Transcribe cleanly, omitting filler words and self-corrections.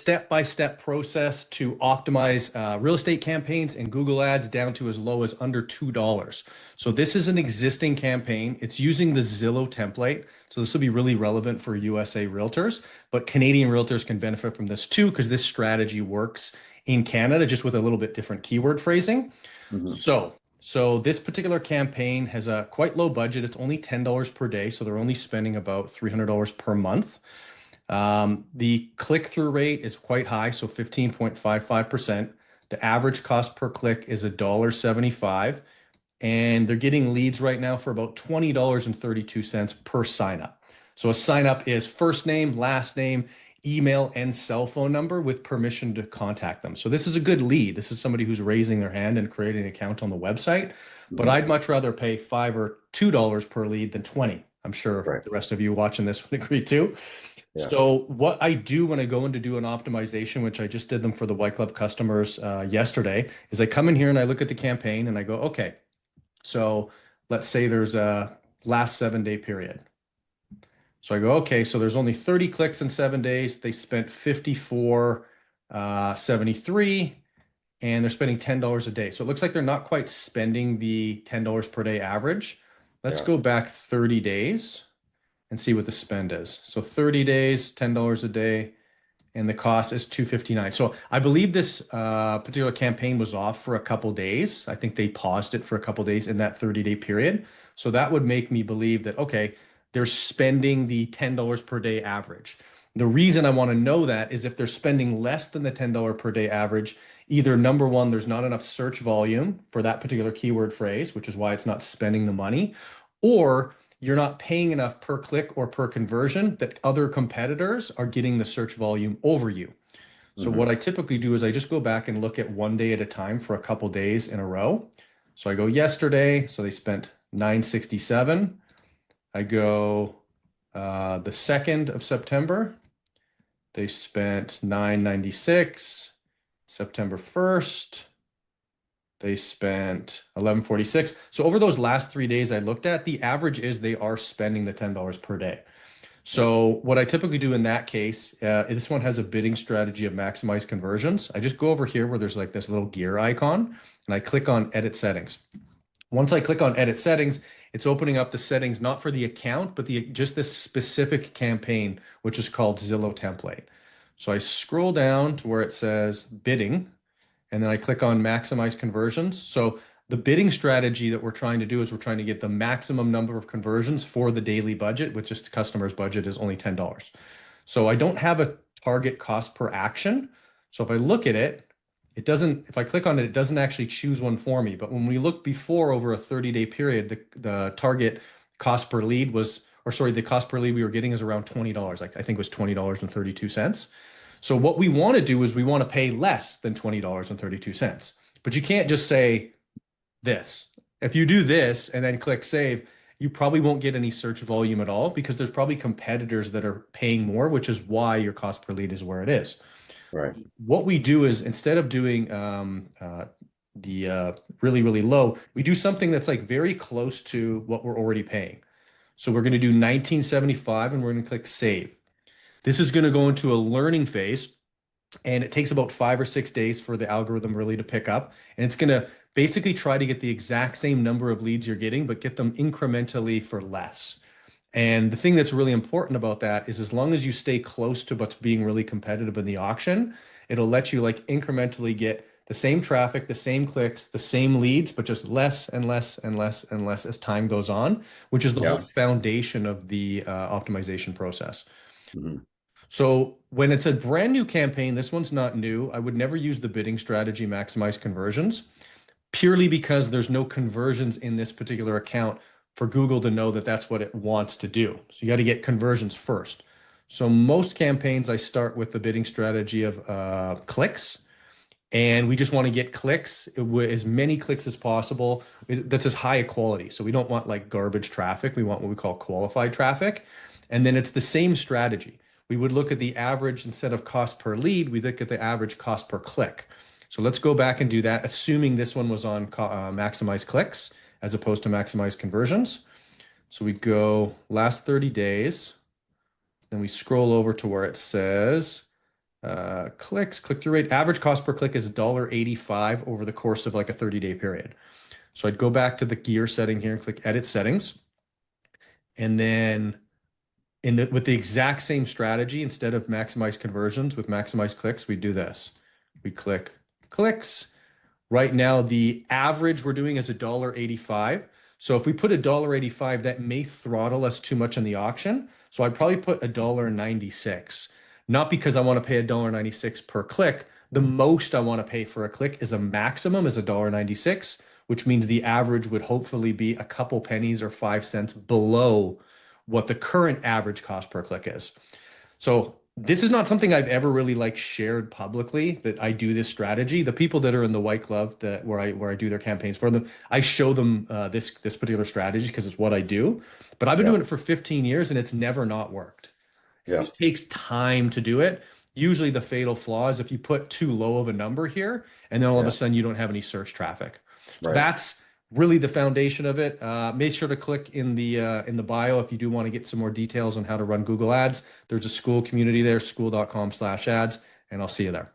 step-by-step process to optimize real estate campaigns and Google ads down to as low as under $2. So this is an existing campaign. It's using the Zillow template. So this will be really relevant for USA realtors, but Canadian realtors can benefit from this too, because this strategy works in Canada, just with a little bit different keyword phrasing. So this particular campaign has a quite low budget. It's only $10 per day. So they're only spending about $300 per month. The click-through rate is quite high, so 15.55%. The average cost per click is $1.75, and they're getting leads right now for about $20.32 per sign-up. So a sign-up is first name, last name, email, and cell phone number with permission to contact them. So this is a good lead. This is somebody who's raising their hand and creating an account on the website, but I'd much rather pay $5 or $2 per lead than 20. I'm sure the rest of you watching this would agree too. Yeah. So what I do when I go in to do an optimization, which I just did them for the White Glove customers yesterday, is I come in here and I look at the campaign and I go, okay, so let's say there's a last 7-day period. So I go, okay, so there's only 30 clicks in 7 days. They spent $54.73 and they're spending $10 a day. So it looks like they're not quite spending the $10 per day average. Let's go back 30 days and see what the spend is. So 30 days, $10 a day, and the cost is $259. So I believe this particular campaign was off for a couple days. I think they paused it for a couple days in that 30-day period. So that would make me believe that, okay, they're spending the $10 per day average. The reason I want to know that is if they're spending less than the $10 per day average, either number one, there's not enough search volume for that particular keyword phrase, which is why it's not spending the money, or you're not paying enough per click or per conversion that other competitors are getting the search volume over you. So what I typically do is I just go back and look at 1 day at a time for a couple days in a row. So I go yesterday, so they spent $967. I go the 2nd of September, they spent $996. September 1st, they spent $1146. So over those last 3 days I looked at, the average is they are spending the $10 per day. So what I typically do in that case, this one has a bidding strategy of maximize conversions. I just go over here where there's like this little gear icon and I click on edit settings. Once I click on edit settings, it's opening up the settings, not for the account, but just this specific campaign, which is called Zillow template. So I scroll down to where it says bidding, and then I click on maximize conversions. So the bidding strategy that we're trying to do is we're trying to get the maximum number of conversions for the daily budget, which is the customer's budget is only $10. So I don't have a target cost per action. So if I look at it, if I click on it, it doesn't actually choose one for me. But when we look before over a 30-day period, the target cost per lead was, the cost per lead we were getting is around $20. I think it was $20.32. So what we want to do is we want to pay less than $20.32. But you can't just say this. If you do this and then click save, you probably won't get any search volume at all because there's probably competitors that are paying more, which is why your cost per lead is where it is. Right. What we do is instead of doing the really, really low, we do something that's like very close to what we're already paying. So we're going to do $19.75 and we're going to click save. This is going to go into a learning phase, and it takes about 5 or 6 days for the algorithm really to pick up. And it's going to basically try to get the exact same number of leads you're getting, but get them incrementally for less. And the thing that's really important about that is as long as you stay close to what's being really competitive in the auction, it'll let you like incrementally get the same traffic, the same clicks, the same leads, but just less and less and less and less as time goes on, which is the whole foundation of the optimization process. So when it's a brand new campaign, this one's not new. I would never use the bidding strategy, maximize conversions, purely because there's no conversions in this particular account for Google to know that that's what it wants to do. So you got to get conversions first. So most campaigns, I start with the bidding strategy of clicks, and we just want to get clicks, as many clicks as possible. That's as high a quality. So we don't want like garbage traffic. We want what we call qualified traffic. And then it's the same strategy. We would look at the average instead of cost per lead, we look at the average cost per click. So let's go back and do that, assuming this one was on maximize clicks as opposed to maximize conversions. So we go last 30 days, then we scroll over to where it says Clicks, click-through rate. Average cost per click is $1.85 over the course of like a 30-day period. So I'd go back to the gear setting here and click edit settings. And then with the exact same strategy, instead of maximize conversions with maximize clicks, we do this. We click clicks. Right now, the average we're doing is $1.85. So if we put $1.85, that may throttle us too much in the auction. So I'd probably put $1.96. Not because I want to pay $1.96 per click. The most I want to pay for a click is a maximum is $1.96, which means the average would hopefully be a couple pennies or 5 cents below what the current average cost per click is. So this is not something I've ever really like shared publicly that I do this strategy. The people that are in the white glove where I do their campaigns for them, I show them this particular strategy because it's what I do. But I've been doing it for 15 years and it's never not worked. It just takes time to do it. Usually the fatal flaw is if you put too low of a number here and then all of a sudden you don't have any search traffic. So that's really the foundation of it. Make sure to click in the bio if you do want to get some more details on how to run Google Ads. There's a school community there, school.com/ads, and I'll see you there.